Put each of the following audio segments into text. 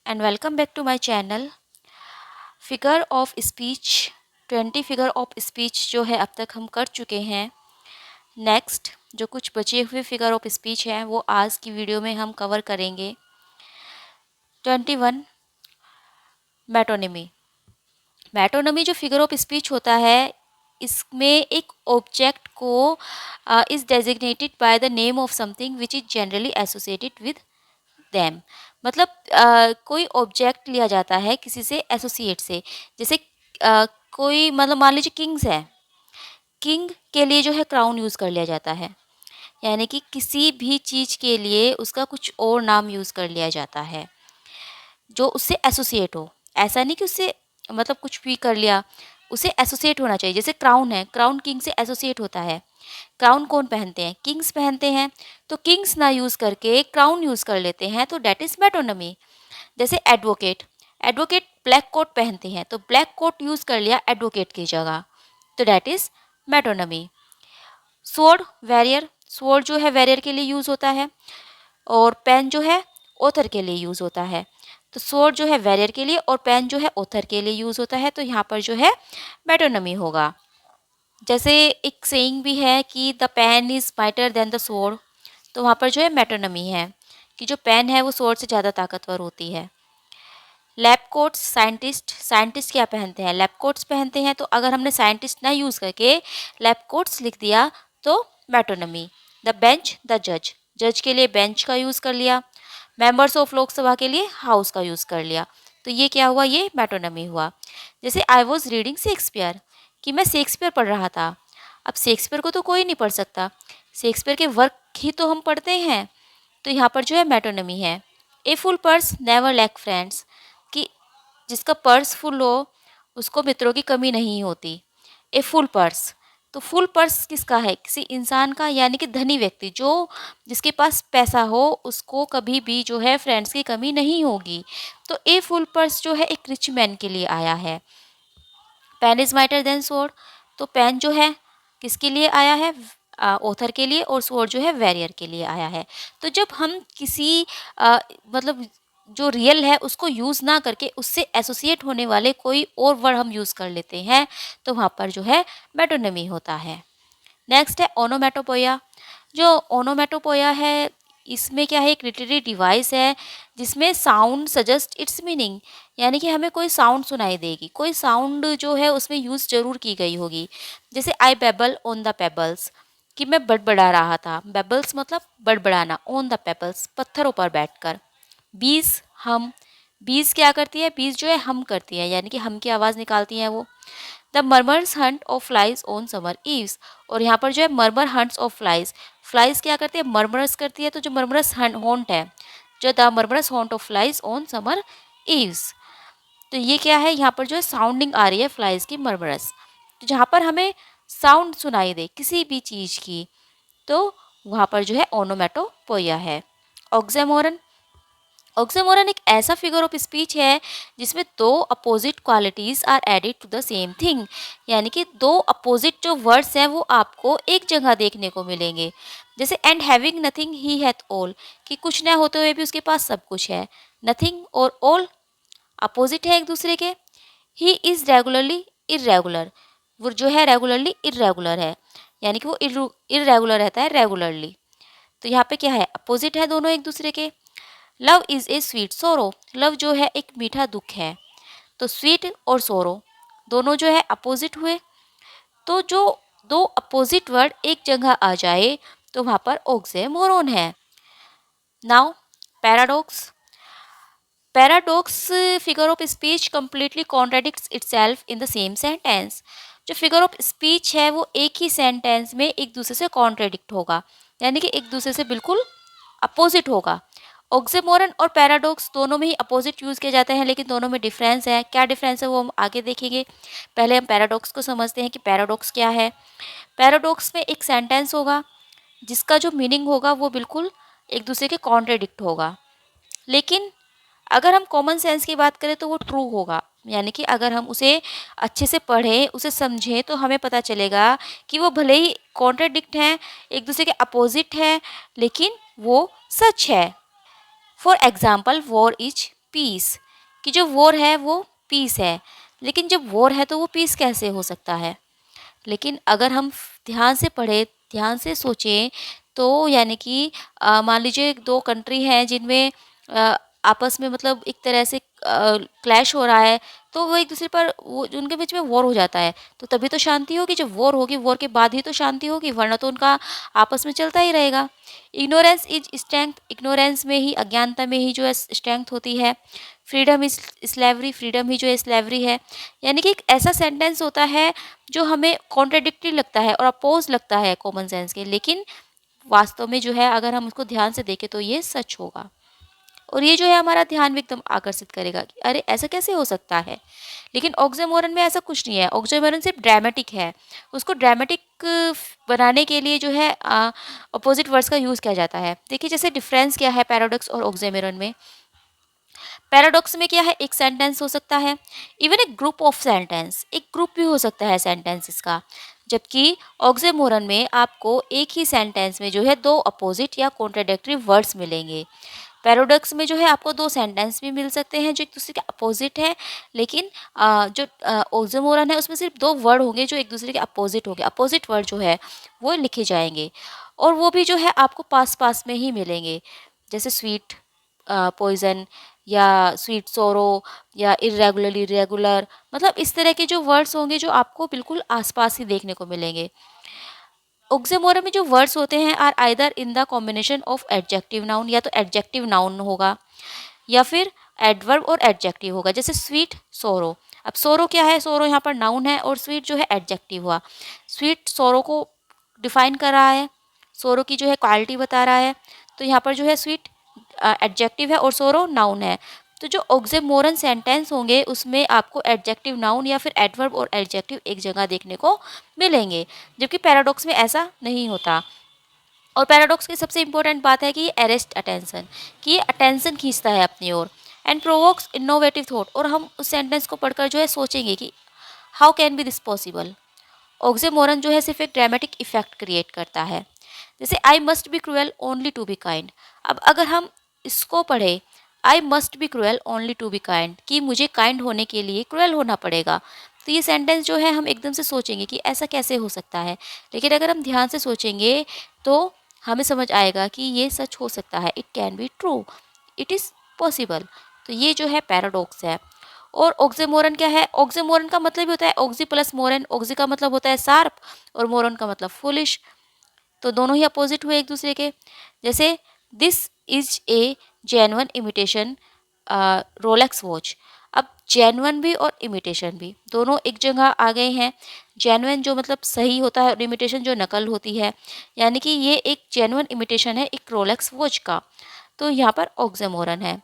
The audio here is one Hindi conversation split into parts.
and welcome back to my channel. Figure of speech 20 figure of speech जो है अब तक हम कर चुके हैं। नेक्स्ट जो कुछ बचे हुए फिगर ऑफ स्पीच हैं वो आज की वीडियो में हम कवर करेंगे। 21 मेटोनिमी। मेटोनिमी जो फिगर ऑफ स्पीच होता है इसमें एक ऑब्जेक्ट को is designated by the name of something which is generally associated with them. मतलब कोई ऑब्जेक्ट लिया जाता है किसी से एसोसिएट से। जैसे कोई मतलब मान लीजिए किंग्स है, किंग के लिए जो है क्राउन यूज़ कर लिया जाता है। यानी कि किसी भी चीज़ के लिए उसका कुछ और नाम यूज़ कर लिया जाता है जो उससे एसोसिएट हो। ऐसा नहीं कि उससे मतलब कुछ भी कर लिया, उसे एसोसिएट होना चाहिए। जैसे क्राउन है, क्राउन किंग से एसोसिएट होता है। क्राउन कौन पहनते हैं? किंग्स पहनते हैं। तो किंग्स ना यूज़ करके क्राउन यूज़ कर लेते हैं, तो डेट इज़ मेटोनमी। जैसे एडवोकेट, एडवोकेट ब्लैक कोट पहनते हैं तो ब्लैक कोट यूज़ कर लिया एडवोकेट की जगह, तो that is metonymy. Sword, warrior, sword जो है वैरियर के लिए यूज़ होता है और पेन जो है ऑथर के लिए यूज़ होता है। तो स्वॉर्ड जो है वैरियर के लिए और पेन जो है ऑथर के लिए यूज़ होता है, तो यहाँ पर जो है मेटोनमी होगा। जैसे एक सेइंग भी है कि the pen is mightier than the sword, तो वहाँ पर जो है मेटोनमी है कि जो पेन है वो स्वॉर्ड से ज़्यादा ताकतवर होती है। लैब कोट्स, साइंटिस्ट, साइंटिस्ट क्या पहनते हैं? लैब कोट्स पहनते हैं। तो अगर हमने साइंटिस्ट ना यूज़ करके लैब कोट्स लिख दिया तो मेटोनमी। द बेंच, द जज, जज के लिए बेंच का यूज़ कर लिया। मेंबर्स ऑफ लोकसभा के लिए हाउस का यूज़ कर लिया, तो ये क्या हुआ? ये मेटोनमी हुआ। जैसे आई वॉज रीडिंग शेक्सपियर, कि मैं शेक्सपियर पढ़ रहा था। अब शेक्सपियर को तो कोई नहीं पढ़ सकता, शेक्सपियर के वर्क ही तो हम पढ़ते हैं, तो यहाँ पर जो है मेटोनमी है। A full purse never lack friends, कि जिसका पर्स फुल हो उसको मित्रों की कमी नहीं होती। ए फुल पर्स, तो फुल पर्स किसका है? किसी इंसान का, यानी कि धनी व्यक्ति जो जिसके पास पैसा हो उसको कभी भी जो है फ्रेंड्स की कमी नहीं होगी। तो ए फुल पर्स जो है एक रिच मैन के लिए आया है। Pen is mightier than sword, तो पेन जो है किसके लिए आया है? ऑथर के लिए, और स्वॉर्ड जो है वैरियर के लिए आया है। तो जब हम किसी मतलब जो रियल है उसको यूज़ ना करके उससे एसोसिएट होने वाले कोई और वर्ड हम यूज़ कर लेते हैं, तो वहाँ पर जो है मेटोनिमी होता है। नेक्स्ट है ओनोमेटोपोया। जो ओनोमेटोपोया है इसमें क्या है? एक लिटरेरी डिवाइस है जिसमें साउंड सजेस्ट इट्स मीनिंग, यानी कि हमें कोई साउंड सुनाई देगी, कोई साउंड जो है उसमें यूज़ जरूर की गई होगी। जैसे I babble on the pebbles, कि मैं बड़बड़ा रहा था। बेबल्स मतलब बड़बड़ाना, ऑन द पेबल्स पत्थरों पर बैठकर। बीज, हम, बीज क्या करती है? बीज जो है हम करती है, यानी कि हम की आवाज़ निकालती हैं वो। The murmurs Hunt of flies on summer eaves, और यहाँ पर जो है murmur hunts of flies, flies क्या करती है? मर्मरस करती है। तो जो मर्मरस हॉन्ट है, जो the murmurous haunt of flies on summer eves, तो ये क्या है? यहाँ पर जो है साउंडिंग आ रही है फ्लाइज की, मर्मरस। तो जहाँ पर हमें साउंड सुनाई दे किसी भी चीज़ की, तो वहाँ पर जो है ओनोमेटोपोइया है। ऑक्सीमोरन, ऑक्सीमोरन एक ऐसा फिगर ऑफ स्पीच है जिसमें दो opposite qualities are added to the same thing, यानी कि दो अपोजिट जो वर्ड्स हैं वो आपको एक जगह देखने को मिलेंगे। जैसे and having nothing he hath all, कि कुछ ना होते हुए भी उसके पास सब कुछ है। नथिंग और ऑल अपोजिट है एक दूसरे के। ही इज़ रेगुलरली इरेगुलर, वो जो है रेगुलरली इरेगुलर है, यानी कि वो इरेगुलर रहता है रेगुलरली। तो यहाँ पे क्या है? अपोजिट है दोनों एक दूसरे के। लव इज़ ए स्वीट सोरो, लव जो है एक मीठा दुख है। तो स्वीट और सोरो दोनों जो है अपोजिट हुए। तो जो दो अपोजिट वर्ड एक जगह आ जाए तो वहाँ पर ऑक्सीमोरन है। Now paradox. Paradox figure of speech completely contradicts itself in the same sentence. जो फिगर ऑफ स्पीच है वो एक ही सेंटेंस में एक दूसरे से कॉन्ट्राडिक्ट होगा, यानी कि एक दूसरे से बिल्कुल अपोजिट होगा। ऑक्सीमोरन और पैराडॉक्स दोनों में ही अपोजिट यूज़ किए जाते हैं, लेकिन दोनों में डिफरेंस है। क्या डिफरेंस है वो हम आगे देखेंगे। पहले हम पैराडॉक्स को समझते हैं कि पैराडॉक्स क्या है। पैराडॉक्स में एक सेंटेंस होगा जिसका जो मीनिंग होगा वो बिल्कुल एक दूसरे के कॉन्ट्राडिक्ट होगा, लेकिन अगर हम कॉमन सेंस की बात करें तो वो ट्रू होगा। यानी कि अगर हम उसे अच्छे से पढ़ें, उसे समझें, तो हमें पता चलेगा कि वो भले ही कॉन्ट्राडिक्ट हैं, एक दूसरे के अपोजिट है, लेकिन वो सच है। For example war is peace, कि जो वॉर है वो पीस है, लेकिन जब वॉर है तो वो पीस कैसे हो सकता है? लेकिन अगर हम ध्यान से पढ़ें, ध्यान से सोचें, तो यानी कि मान लीजिए 2 कंट्री हैं जिनमें अ, आपस में मतलब एक तरह से क्लैश हो रहा है, तो वो एक-दूसरे पर वो उनके बीच में वॉर हो जाता है, तो तभी तो शांति होगी। जब वॉर होगी, वॉर के बाद ही तो शांति होगी, वरना तो उनका आपस में चलता ही रहेगा। इग्नोरेंस इज़ स्ट्रेंथ, इग्नोरेंस में ही, अज्ञानता में ही जो है स्ट्रेंथ होती है। फ्रीडम इज़ स्लेवरी, फ्रीडम ही जो है स्लेवरी है। यानी कि एक ऐसा सेंटेंस होता है जो हमें कॉन्ट्राडिक्टरी लगता है और अपोज़ लगता है कॉमन सेंस के, लेकिन वास्तव में जो है अगर हम उसको ध्यान से देखें तो ये सच होगा। और ये जो है हमारा ध्यान भी एकदम आकर्षित करेगा कि अरे ऐसा कैसे हो सकता है? लेकिन ऑक्सीमोरन में ऐसा कुछ नहीं है, ऑक्सीमोरन सिर्फ ड्रामेटिक है। उसको ड्रामेटिक बनाने के लिए जो है अपोज़िट वर्ड्स का यूज़ किया जाता है। देखिए जैसे डिफ़रेंस क्या है पैराडॉक्स और ऑक्सीमोरन में? पैराडॉक्स में क्या है, एक सेंटेंस हो सकता है, इवन एक ग्रुप ऑफ सेंटेंस, एक ग्रुप भी हो सकता है सेंटेंसेस का। जबकि ऑक्सीमोरन में आपको एक ही सेंटेंस में जो है 2 अपोजिट या कॉन्ट्राडिक्टरी वर्ड्स मिलेंगे। पैराडॉक्स में जो है आपको 2 सेंटेंस भी मिल सकते हैं जो एक दूसरे के अपोजिट है, लेकिन जो ऑक्सीमोरन है उसमें सिर्फ 2 वर्ड होंगे जो एक दूसरे के अपोजिट होंगे। अपोजिट वर्ड जो है वो लिखे जाएंगे और वो भी जो है आपको पास-पास में ही मिलेंगे। जैसे स्वीट पॉइज़न या स्वीट सोरो या इर्रेगुलरली रेगुलर, मतलब इस तरह के जो वर्ड्स होंगे जो आपको बिल्कुल आसपास ही देखने को मिलेंगे। ऑक्सीमोरन में जो वर्ड्स होते हैं are either in the combination of adjective noun, या तो एडजेक्टिव नाउन होगा या फिर एडवर्ब और एडजेक्टिव होगा। जैसे स्वीट सोरो, अब सोरो क्या है, सोरो यहाँ पर नाउन है और स्वीट जो है एडजेक्टिव हुआ। स्वीट सोरो को डिफाइन कर रहा है, सोरो की जो है क्वालिटी बता रहा है, तो यहाँ पर जो है स्वीट एडजेक्टिव है और सोरो नाउन है। तो जो ऑक्सीमोरन सेंटेंस होंगे उसमें आपको एडजेक्टिव नाउन या फिर एडवर्ब और एडजेक्टिव एक जगह देखने को मिलेंगे, जबकि पैराडॉक्स में ऐसा नहीं होता। और पैराडॉक्स की सबसे इंपॉर्टेंट बात है कि ये अरेस्ट अटेंशन, कि ये अटेंशन खींचता है अपनी ओर, एंड प्रोवोक्स इनोवेटिव थॉट, और हम उस सेंटेंस को पढ़कर जो है सोचेंगे कि how can be this possible. Oxymoron जो है सिर्फ एक ड्रामेटिक इफेक्ट क्रिएट करता है। जैसे I must be cruel only to be kind, अब अगर हम इसको पढ़े, I must be cruel only to be kind, कि मुझे काइंड होने के लिए क्रूएल होना पड़ेगा, तो ये सेंटेंस जो है हम एकदम से सोचेंगे कि ऐसा कैसे हो सकता है, लेकिन अगर हम ध्यान से सोचेंगे तो हमें समझ आएगा कि ये सच हो सकता है, it can be true, it is possible. तो ये जो है पैराडॉक्स है। और ऑक्सीमोरन क्या है, ऑक्सीमोरन का मतलब भी होता है ऑक्सी प्लस मोरन, ऑक्सी का मतलब होता है शार्प और मोरन का मतलब फुलिश, तो दोनों ही अपोजिट हुए एक दूसरे के। जैसे this is a genuine imitation Rolex watch, अब जेन्युइन भी और इमिटेशन भी दोनों एक जगह आ गए हैं। जेन्युइन जो मतलब सही होता है और इमिटेशन जो नकल होती है, यानी कि ये एक जेन्युइन इमिटेशन है एक रोलेक्स वॉच का, तो यहाँ पर ऑक्सीमोरन है।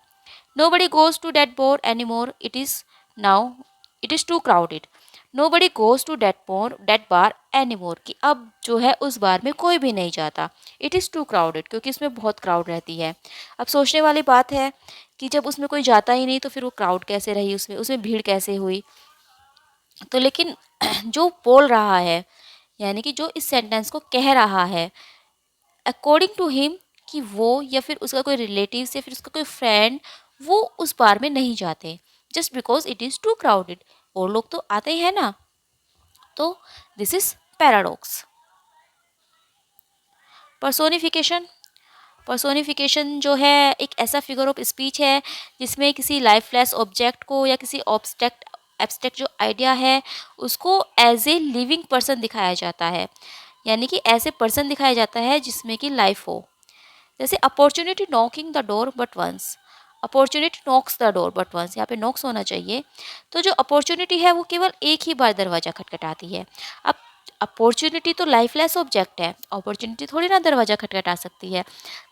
Nobody goes to that bar anymore. It is too crowded. Nobody goes to that bar anymore. कि अब जो है उस बार में कोई भी नहीं जाता. It is too crowded, क्योंकि इसमें बहुत क्राउड रहती है। अब सोचने वाली बात है कि जब उसमें कोई जाता ही नहीं तो फिर वो क्राउड कैसे रही, उसमें भीड़ कैसे हुई। तो लेकिन जो बोल रहा है, यानी कि जो इस सेंटेंस को कह रहा है, अकॉर्डिंग टू हिम, कि वो या फिर उसका कोई रिलेटिव या फिर उसका कोई फ्रेंड वो उस बार में नहीं जाते, just because it is too crowded, और लोग तो आते ही है ना। तो this is paradox. Personification, personification जो है एक ऐसा फिगर ऑफ स्पीच है जिसमें किसी लाइफलेस ऑब्जेक्ट को या किसी ऑब्स्ट्रैक्ट एब्स्ट्रैक्ट जो आइडिया है उसको एज ए लिविंग पर्सन दिखाया जाता है, यानी कि ऐसे पर्सन दिखाया जाता है जिसमें कि लाइफ हो। जैसे opportunity knocking the door but once, opportunity knocks the door but once, यहाँ पे नॉक्स होना चाहिए। तो जो अपॉर्चुनिटी है वो केवल एक ही बार दरवाज़ा खटखटाती है। अब अपॉर्चुनिटी तो लाइफलेस ऑब्जेक्ट है, अपॉर्चुनिटी थोड़ी ना दरवाज़ा खटखटा सकती है,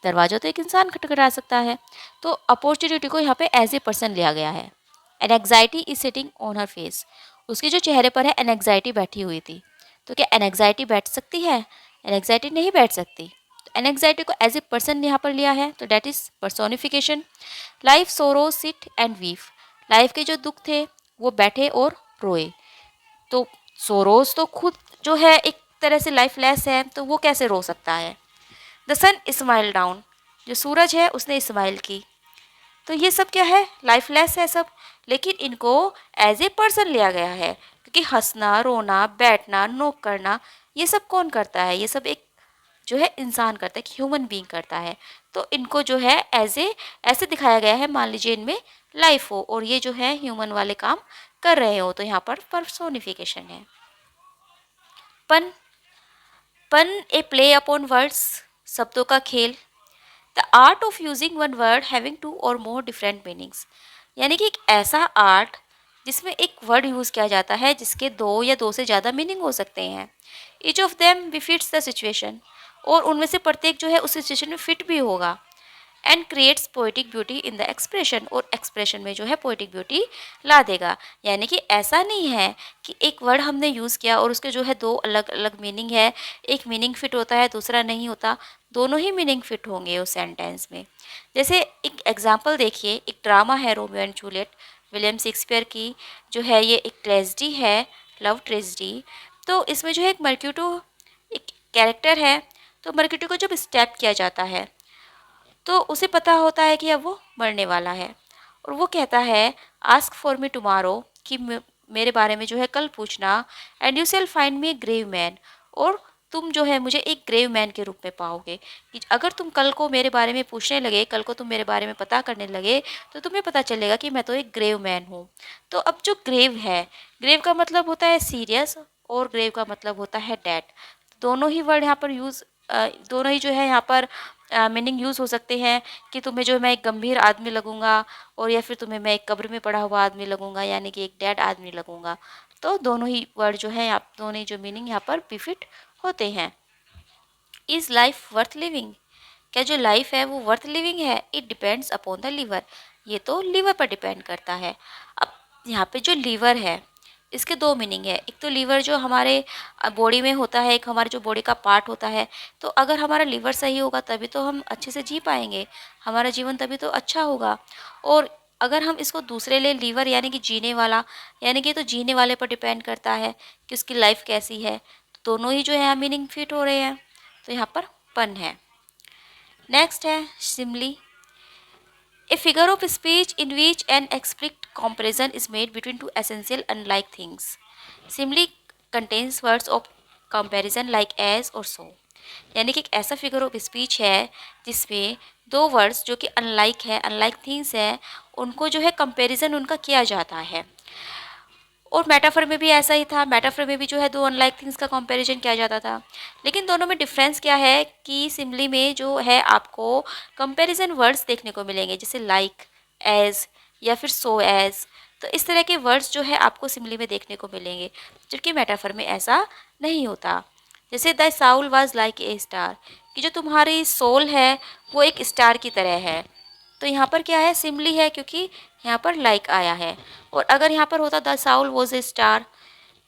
दरवाज़ा तो एक इंसान खटखटा सकता है। तो अपॉर्चुनिटी को यहाँ पे एज ए पर्सन लिया गया है। An anxiety is sitting on her face, उसके जो चेहरे पर है एनएग्जाइटी बैठी हुई थी। तो क्या एनएग्जाइटी बैठ सकती है? एनएग्जाइटी नहीं बैठ सकती। एनएग्जाइटी को एज ए पर्सन यहाँ पर लिया है, तो डेट इज पर्सोनिफिकेशन। लाइफ सोरो सिट एंड वीफ, लाइफ के जो दुख थे वो बैठे और रोए। तो सोरोज तो खुद जो है एक तरह से लाइफलेस है, तो वो कैसे रो सकता है। द सन स्माइल डाउन, जो सूरज है उसने स्माइल की। तो ये सब क्या है, लाइफलेस है सब, लेकिन इनको एज ए पर्सन लिया गया है, क्योंकि हंसना, रोना, बैठना, नोक करना, ये सब कौन करता है, ये सब एक जो है इंसान करता है, ह्यूमन बीइंग करता है। तो इनको जो है एज ए ऐसे दिखाया गया है, मान लीजिए इनमें लाइफ हो और ये जो है ह्यूमन वाले काम कर रहे हो, तो यहाँ पर पर्सोनिफिकेशन है। पन, पन ए प्ले अपॉन वर्ड्स, शब्दों का खेल। The art of using one word having two or more different meanings, यानी कि एक ऐसा आर्ट जिसमें एक वर्ड यूज़ किया जाता है जिसके दो या दो से ज़्यादा मीनिंग हो सकते हैं। Each of them befits the situation, और उनमें से प्रत्येक जो है उस सिचुएशन में फिट भी होगा। And creates poetic beauty in the expression, और एक्सप्रेशन में जो है पोएटिक ब्यूटी ला देगा। यानी कि ऐसा नहीं है कि एक वर्ड हमने यूज़ किया और उसके जो है दो अलग अलग मीनिंग है, एक मीनिंग फिट होता है दूसरा नहीं होता, दोनों ही मीनिंग फिट होंगे उस सेंटेंस में। जैसे एक एग्जाम्पल देखिए, एक ड्रामा है Romeo and Juliet, William Shakespeare की जो है, ये एक ट्रेजिडी है, लव ट्रेजिडी। तो इसमें जो है एक मर्क्यूटो एक कैरेक्टर है, तो मर्क्यूटो को जब स्टैप किया जाता है तो उसे पता होता है कि अब वो मरने वाला है, और वो कहता है आस्क फॉर मी टुमारो, कि मेरे बारे में जो है कल पूछना, and you shall find me grave man, और तुम जो है मुझे एक ग्रेव मैन के रूप में पाओगे, कि अगर तुम कल को मेरे बारे में पूछने लगे, कल को तुम मेरे बारे में पता करने लगे, तो तुम्हें पता चलेगा कि मैं तो एक ग्रेव मैन हूँ। तो अब जो ग्रेव है, ग्रेव का मतलब होता है सीरियस, और ग्रेव का मतलब होता है डेड। दोनों ही वर्ड यहाँ पर यूज़, दोनों ही जो है यहाँ पर मीनिंग यूज़ हो सकते हैं, कि तुम्हें जो मैं एक गंभीर आदमी लगूंगा, और या फिर तुम्हें मैं एक कब्र में पड़ा हुआ आदमी लगूंगा, यानी कि एक डेड आदमी लगूंगा। तो दोनों ही वर्ड जो है, दोनों ही जो मीनिंग यहाँ पर बिफिट होते हैं। इज़ लाइफ वर्थ लिविंग, क्या जो लाइफ है वो वर्थ लिविंग है? It depends upon the liver, ये तो लीवर पर डिपेंड करता है। अब यहाँ पे जो लीवर है, इसके दो मीनिंग है। एक तो लीवर जो हमारे बॉडी में होता है, एक हमारे जो बॉडी का पार्ट होता है। तो अगर हमारा लीवर सही होगा तभी तो हम अच्छे से जी पाएंगे, हमारा जीवन तभी तो अच्छा होगा। और अगर हम इसको दूसरे ले, लीवर यानी कि जीने वाला, यानी कि तो जीने वाले पर डिपेंड करता है कि उसकी लाइफ कैसी है। तो दोनों ही जो है मीनिंग फिट हो रहे हैं, तो यहाँ पर पन है। नेक्स्ट है simile, a figure of speech in which an explicit comparison is made between two essential unlike things. Simile contains words of comparison like as और so, यानी कि एक ऐसा फिगर ऑफ स्पीच है जिसमें दो वर्ड्स जो कि अनलाइक है, अनलाइक थिंग्स है, उनको जो है कंपैरिजन उनका किया जाता है। और मेटाफर में भी ऐसा ही था, मेटाफर में भी जो है दो अनलाइक थिंग्स का कंपैरिजन किया जाता था। लेकिन दोनों में डिफरेंस क्या है कि सिमली में जो है आपको कंपैरिजन वर्ड्स देखने को मिलेंगे, जैसे लाइक, एज या फिर सो एज। तो इस तरह के वर्ड्स जो है आपको सिमली में देखने को मिलेंगे, जबकि मेटाफर में ऐसा नहीं होता। जैसे the Saul was like a star, कि जो तुम्हारी सोल है वो एक स्टार की तरह है। तो यहाँ पर क्या है, सिमली है, क्योंकि यहाँ पर लाइक आया है। और अगर यहाँ पर होता the soul was a star,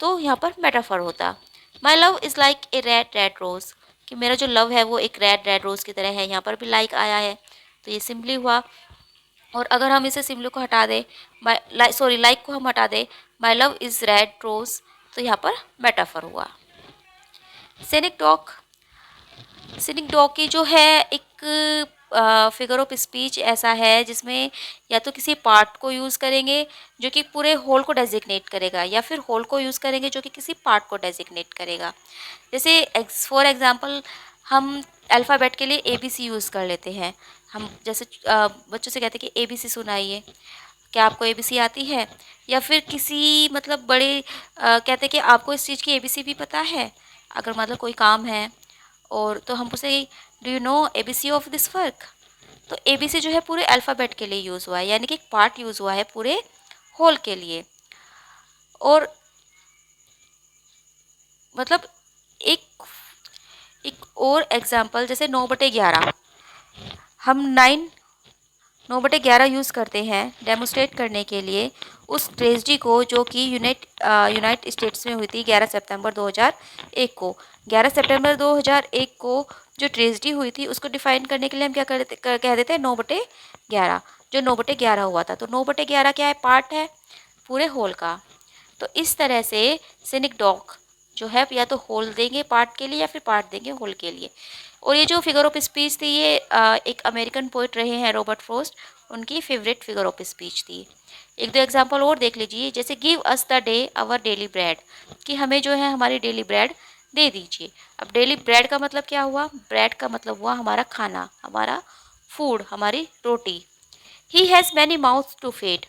तो यहाँ पर मेटाफर होता। My love is like a red red rose, कि मेरा जो लव है वो एक रेड रेड रोज़ की तरह है, यहाँ पर भी लाइक आया है, तो ये सिमली हुआ। और अगर हम इसे सिमली को हटा दें, सॉरी लाइक को हम हटा दें, my love is red rose, तो यहाँ पर मेटाफर हुआ। सेनिक डॉग, सिनिक डॉग की जो है एक फिगर ऑफ स्पीच ऐसा है जिसमें या तो किसी पार्ट को यूज़ करेंगे जो कि पूरे होल को डेजिग्नेट करेगा, या फिर होल को यूज़ करेंगे जो कि किसी पार्ट को डेजिग्नेट करेगा। जैसे फॉर एग्जांपल हम अल्फ़ाबेट के लिए ABC यूज़ कर लेते हैं। हम जैसे बच्चों से कहते हैं कि ABC सुनाइए, क्या आपको ABC आती है? या फिर किसी मतलब बड़े कहते हैं कि आपको इस चीज़ की ABC भी पता है? अगर मतलब कोई काम है और तो हम पूछे do you know ABC of this work? तो ABC जो है पूरे अल्फ़ाबेट के लिए यूज़ हुआ है, यानी कि एक पार्ट यूज़ हुआ है पूरे होल के लिए। और मतलब एक एक और एग्जांपल, जैसे 9/11, हम 9/11 यूज़ करते हैं डेमोस्ट्रेट करने के लिए उस ट्रेजिडी को जो कि यूनाइटेड स्टेट्स में हुई थी 11 सितंबर 2001 को। 11 सितंबर 2001 को जो ट्रेजिडी हुई थी उसको डिफाइन करने के लिए हम क्या कह देते हैं 9/11, जो 9/11 हुआ था। तो 9/11 क्या है, पार्ट है पूरे होल का। तो इस तरह से सिनिक डॉग जो है या तो होल देंगे पार्ट के लिए या फिर पार्ट देंगे होल के लिए। और ये जो फिगर ऑफ स्पीच थी ये एक अमेरिकन पोइट रहे हैं रॉबर्ट फ्रॉस्ट, उनकी फेवरेट फिगर ऑफ स्पीच थी। एक दो एग्जांपल और देख लीजिए, जैसे give us the day our daily bread, कि हमें जो है हमारी डेली ब्रेड दे दीजिए। अब डेली ब्रेड का मतलब क्या हुआ? ब्रेड का मतलब हुआ हमारा खाना, हमारा फूड, हमारी रोटी। He has many mouths to feed,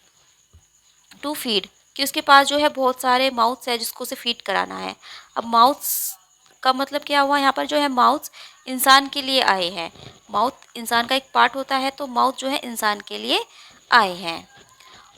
कि उसके पास जो है बहुत सारे माउथ्स है जिसको उसे फीड कराना है। अब माउथ्स का मतलब क्या हुआ? यहाँ पर जो है माउथ्स इंसान के लिए आए हैं, माउथ इंसान का एक पार्ट होता है, तो माउथ जो है इंसान के लिए आए हैं।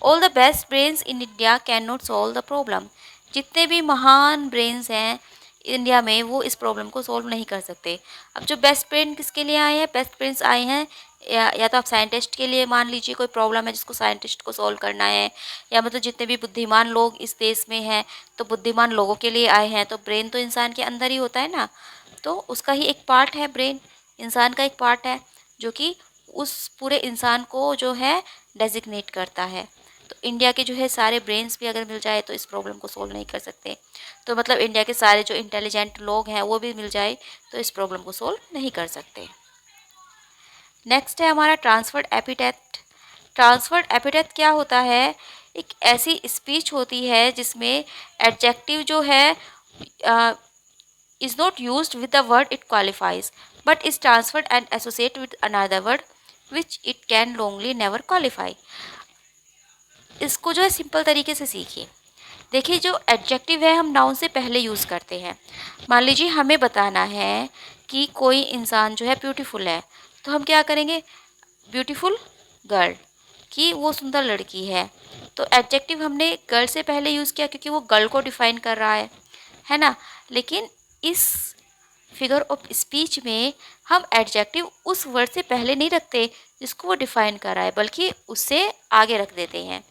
All the best brains in India can not solve the problem, जितने भी महान ब्रेन्स हैं इंडिया में वो इस प्रॉब्लम को सॉल्व नहीं कर सकते। अब जो बेस्ट ब्रेन किसके लिए आए हैं? बेस्ट ब्रेन्स आए हैं या तो आप साइंटिस्ट के लिए, मान लीजिए कोई प्रॉब्लम है जिसको साइंटिस्ट को सॉल्व करना है, या मतलब जितने भी बुद्धिमान लोग इस देश में हैं तो बुद्धिमान लोगों के लिए आए हैं। तो ब्रेन तो इंसान के अंदर ही होता है ना, तो उसका ही एक पार्ट है ब्रेन, इंसान का एक पार्ट है जो कि उस पूरे इंसान को जो है डेजिग्नेट करता है। तो इंडिया के जो है सारे ब्रेन्स भी अगर मिल जाए तो इस प्रॉब्लम को सोल्व नहीं कर सकते। तो मतलब इंडिया के सारे जो इंटेलिजेंट लोग हैं वो भी मिल जाए तो इस प्रॉब्लम को सोल्व नहीं कर सकते। नेक्स्ट है हमारा ट्रांसफर्ड एपिटेट। ट्रांसफर्ड एपिटेट क्या होता है? एक ऐसी स्पीच होती है जिसमें एडजेक्टिव जो है is not used with the word it qualifies but is transferred and associated with another word which it can wrongly never qualify। इसको जो है सिंपल तरीके से सीखिए। देखिए, जो एडजेक्टिव है हम नाउन से पहले यूज़ करते हैं। मान लीजिए हमें बताना है कि कोई इंसान जो है ब्यूटीफुल है, तो हम क्या करेंगे? ब्यूटीफुल गर्ल, कि वो सुंदर लड़की है। तो एडजेक्टिव हमने गर्ल से पहले यूज़ किया क्योंकि वो गर्ल को डिफाइन कर रहा है ना। लेकिन इस फिगर ऑफ स्पीच में हम एडजेक्टिव उस वर्ड से पहले नहीं रखते जिसको वो डिफाइन कर रहा है, बल्कि उससे आगे रख देते हैं।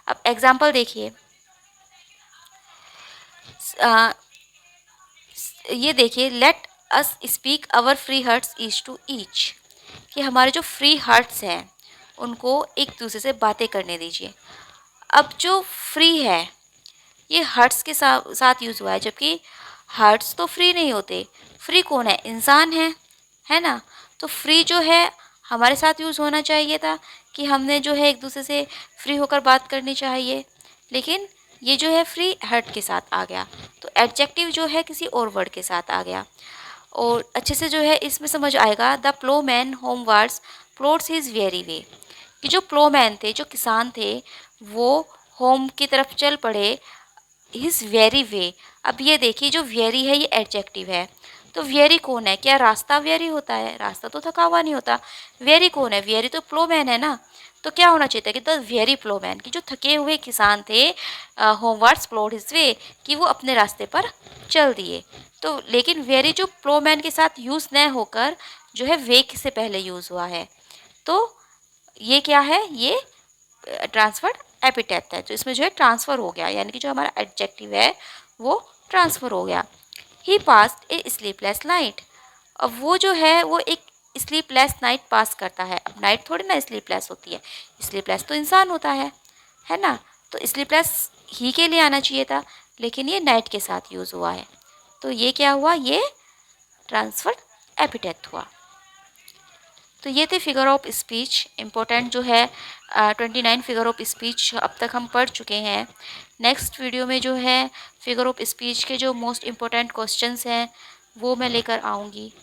अब एग्जाम्पल देखिए, ये देखिए, let us speak our free hearts each to each, कि हमारे जो फ्री हार्ट्स हैं उनको एक दूसरे से बातें करने दीजिए। अब जो फ्री है ये हार्ट्स के साथ यूज़ हुआ है, जबकि हार्ट्स तो फ्री नहीं होते। फ्री कौन है? इंसान है ना। तो फ्री जो है हमारे साथ यूज़ होना चाहिए था, कि हमने जो है एक दूसरे से फ्री होकर बात करनी चाहिए, लेकिन ये जो है फ्री हार्ट के साथ आ गया। तो एडजेक्टिव जो है किसी और वर्ड के साथ आ गया। और अच्छे से जो है इसमें समझ आएगा, the ploughman homewards plods his weary way, कि जो प्लो मैन थे, जो किसान थे, वो होम की तरफ चल पड़े हिज वेरी वे। अब ये देखिए, जो वेरी है ये एडजेक्टिव है, तो वेरी कौन है? क्या रास्ता वेरी होता है? रास्ता तो थका हुआ नहीं होता। वेरी कौन है? वेरी तो प्लो मैन है ना। तो क्या होना चाहिए था कि द वेरी प्लो मैन, कि जो थके हुए किसान थे, होमवर्ड्स प्लोड हिज वे, कि वो अपने रास्ते पर चल दिए। तो लेकिन वेरी जो प्लो मैन के साथ यूज़ न होकर जो है वे से पहले यूज़ हुआ है। तो ये क्या है? ये ट्रांसफर्ड एपिटेट है। तो इसमें जो है ट्रांसफ़र हो गया, यानी कि जो हमारा एडजेक्टिव है वो ट्रांसफ़र हो गया। ही पास्ट ए स्लीपलेस नाइट, अब वो जो है वो एक स्लीपलेस नाइट पास करता है। अब नाइट थोड़ी ना स्लीपलेस होती है, स्लीपलेस तो इंसान होता है ना। तो स्लीपलेस ही के लिए आना चाहिए था, लेकिन ये नाइट के साथ यूज़ हुआ है। तो ये क्या हुआ? ये ट्रांसफर्ड एपिटेट हुआ। तो ये थे फिगर ऑफ स्पीच इम्पोर्टेंट जो है 29 फिगर ऑफ स्पीच अब तक हम पढ़ चुके हैं। नेक्स्ट वीडियो में जो है फिगर ऑफ स्पीच के जो मोस्ट इम्पोर्टेंट क्वेश्चंस हैं वो मैं लेकर आऊँगी।